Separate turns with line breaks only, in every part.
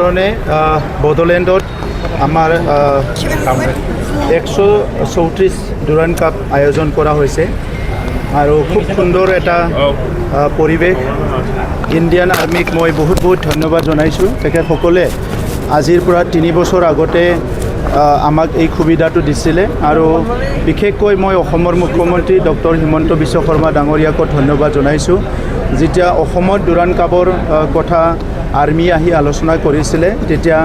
কারণে বড়োলেণ্ডত আমার 134 Durand cup আয়োজন করা হয়েছে আর খুব সুন্দর এটা পরিবেশ। ইন্ডিয়ান আর্মিক মই বহুত ধন্যবাদ জানাইছোঁ। তেখেতসকলে আজিৰ পৰা 3 বছৰ আগতে আমাক এই সুবিধাটো দিছিলে আৰু বিশেষকৈ মই অসমৰ মুখ্যমন্ত্ৰী ডক্টৰ হিমন্ত বিশ্ব শৰ্মা ডাঙৰীয়াক ধন্যবাদ জনাইছোঁ। যেতিয়া অসমত ডুৰান্ড কাপৰ কথা আৰ্মি আহি আলোচনা কৰিছিলে তেতিয়া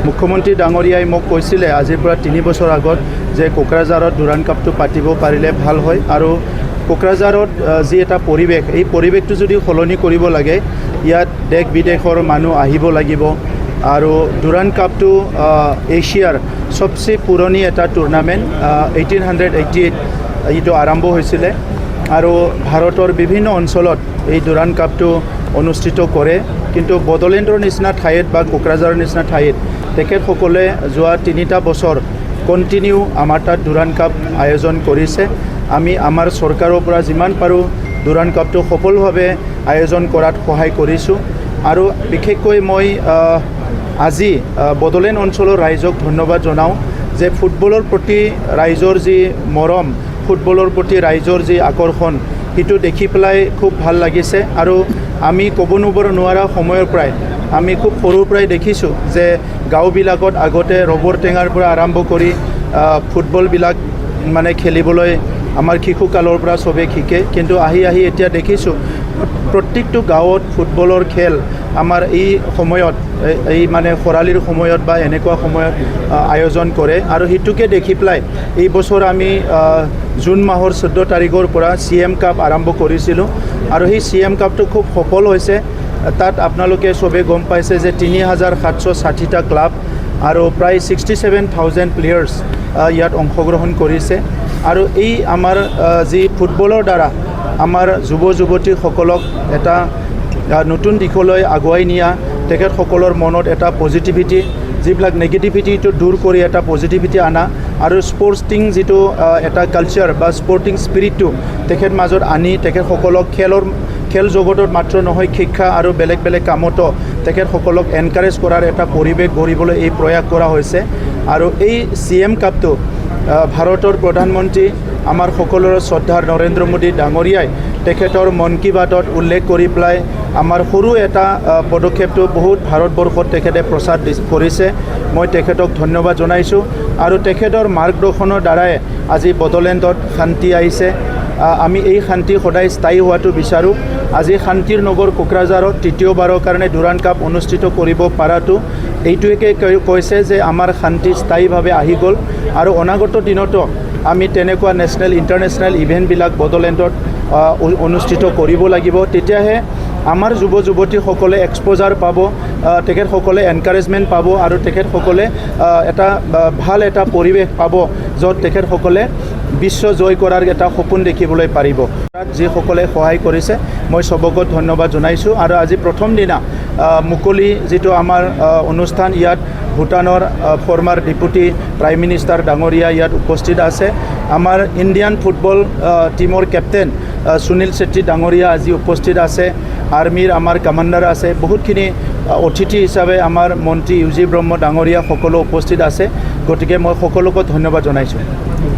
মুখ্যমন্ত্ৰী ডাঙৰীয়াই মোক কৈছিলে আজিৰ পৰা 3 বছৰ আগত যে কোকৰাঝাৰত ডুৰান্ড কাপটো পাতিব পাৰিলে ভাল হয় আৰু কোকৰাঝাৰত যি এটা পৰিৱেশ, এই পৰিৱেশটো যদি সলনি কৰিব লাগে ইয়াত দেশ বিদেশৰ মানুহ আহিব লাগিব আৰু ডুৰান্ড কাপটো এছিয়াৰ সবচে পুৰণি এটা টুৰ্ণামেণ্ট। 1888 এইটো আৰম্ভ হৈছিলে আৰু ভাৰতৰ বিভিন্ন অঞ্চলত এই ডুৰান্ড কাপটো অনুষ্ঠিত কৰে। কিন্তু বড়োলেণ্ডৰ নিচিনা ঠাইত বা কোকৰাঝাৰৰ নিচিনা ঠাইত তেখেতসকলে যোৱা 3টা বছৰ কণ্টিনিউ আমাৰ তাত ডুৰান্ড কাপ আয়োজন কৰিছে। আমি আমাৰ চৰকাৰৰ পৰা যিমান পাৰোঁ ডুৰান্ড কাপটো সফলভাৱে আয়োজন কৰাত সহায় কৰিছোঁ আৰু বিশেষকৈ মই আজি বড়োলেণ্ড অঞ্চলৰ ৰাইজক ধন্যবাদ জনাওঁ যে ফুটবলৰ প্ৰতি ৰাইজৰ যি মৰম, ফুটবলৰ প্ৰতি ৰাইজৰ যি আকৰ্ষণ, সেইটো দেখি পেলাই খুব ভাল লাগিছে। আৰু আমি ক'ব নোৱাৰা সময়ৰ পৰাই আমি খুব সৰুৰ পৰাই দেখিছোঁ যে গাঁওবিলাকত আগতে ৰবৰ টেঙাৰ পৰা আৰম্ভ কৰি ফুটবলবিলাক মানে খেলিবলৈ আমাৰ শিশুকালৰ পৰা চবেই শিকে। কিন্তু আহি এতিয়া দেখিছোঁ প্ৰত্যেকটো গাঁৱত ফুটবলৰ খেল আমাৰ এই সময়ত, এই মানে খৰালিৰ সময়ত বা এনেকুৱা সময়ত আয়োজন কৰে আৰু সেইটোকে দেখি পেলাই এই বছৰ আমি জুন মাহৰ 14 তাৰিখৰ পৰা CM কাপ আৰম্ভ কৰিছিলোঁ আৰু সেই CM কাপটো খুব সফল হৈছে। তাত আপোনালোকে চবে গম পাইছে যে 3760টা ক্লাব আৰু প্ৰায় 67,000 প্লেয়াৰ্ছ ইয়াত অংশগ্ৰহণ কৰিছে আৰু এই আমাৰ যি ফুটবলৰ দ্বাৰা আমাৰ যুৱ যুৱতীসকলক এটা নতুন দিশলৈ আগুৱাই নিয়া, তেখেতসকলৰ মনত এটা পজিটিভিটি, যিবিলাক নেগেটিভিটিটো দূৰ কৰি এটা পজিটিভিটি আনা আৰু স্পৰ্টিং যিটো এটা কালচাৰ বা স্পৰ্টিং স্পিৰিটটো তেখেত মাজত আনি তেখেতসকলক খেল জগতত মাত্ৰ নহয় শিক্ষা আৰু বেলেগ কামতো তেখেতসকলক এনকাৰেজ কৰাৰ এটা পৰিৱেশ গঢ়িবলৈ এই প্ৰয়াস কৰা হৈছে। আৰু এই CM কাপটো ভাৰতৰ প্ৰধানমন্ত্ৰী আমাৰ সকলোৰে শ্ৰদ্ধাৰ নৰেন্দ্ৰ মোদী ডাঙৰীয়াই তেখেতৰ মন কী বাতত উল্লেখ কৰি পেলাই আমাৰ সৰু এটা পদক্ষেপটো বহুত ভাৰতবৰ্ষত তেখেতে প্ৰচাৰ কৰিছে। মই তেখেতক ধন্যবাদ জনাইছোঁ আৰু তেখেতৰ মাৰ্গদৰ্শনৰ দ্বাৰাই আজি বড়োলেণ্ডত শান্তি আহিছে। আমি এই শান্তি সদায় স্থায়ী হোৱাটো বিচাৰোঁ। আজি শান্তিৰ নগৰ কোকৰাঝাৰত তৃতীয়বাৰৰ কাৰণে ডুৰান্ড কাপ অনুষ্ঠিত কৰিব পৰাটো এইটোৱে কৈছে যে আমাৰ শান্তি স্থায়ীভাৱে আহি গ'ল আৰু অনাগত দিনতো আমি তেনেকুৱা নেশ্যনেল ইণ্টাৰনেশ্যনেল ইভেণ্টবিলাক বড়োলেণ্ডত অনুষ্ঠিত কৰিব লাগিব। তেতিয়াহে আমাৰ যুৱ যুৱতীসকলে এক্সপ'জাৰ পাব, তেখেতসকলে এনকাৰেজমেণ্ট পাব আৰু তেখেতসকলে এটা ভাল এটা পৰিৱেশ পাব য'ত তেখেতসকলে বিশ্ব জয় কৰাৰ এটা সপোন দেখিবলৈ পাৰিব। তাত যিসকলে সহায় কৰিছে মই চবকে ধন্যবাদ জনাইছোঁ। আৰু আজি প্ৰথম দিনা মুকলি যিটো আমাৰ অনুষ্ঠান, ইয়াত ভূটানৰ ফৰ্মাৰ ডেপুটি প্ৰাইম মিনিষ্টাৰ ডাঙৰীয়া ইয়াত উপস্থিত আছে। আমাৰ ইণ্ডিয়ান ফুটবল টিমৰ কেপ্টেইন সুনীল ছেত্ৰী ডাঙৰীয়া আজি উপস্থিত আছে। আৰ্মিৰ আমাৰ কমাণ্ডাৰ আছে। বহুতখিনি অতিথি হিচাপে আমাৰ মন্ত্ৰী UG ব্ৰহ্ম ডাঙৰীয়া সকলো উপস্থিত আছে। গতিকে মই সকলোকে ধন্যবাদ জনাইছোঁ।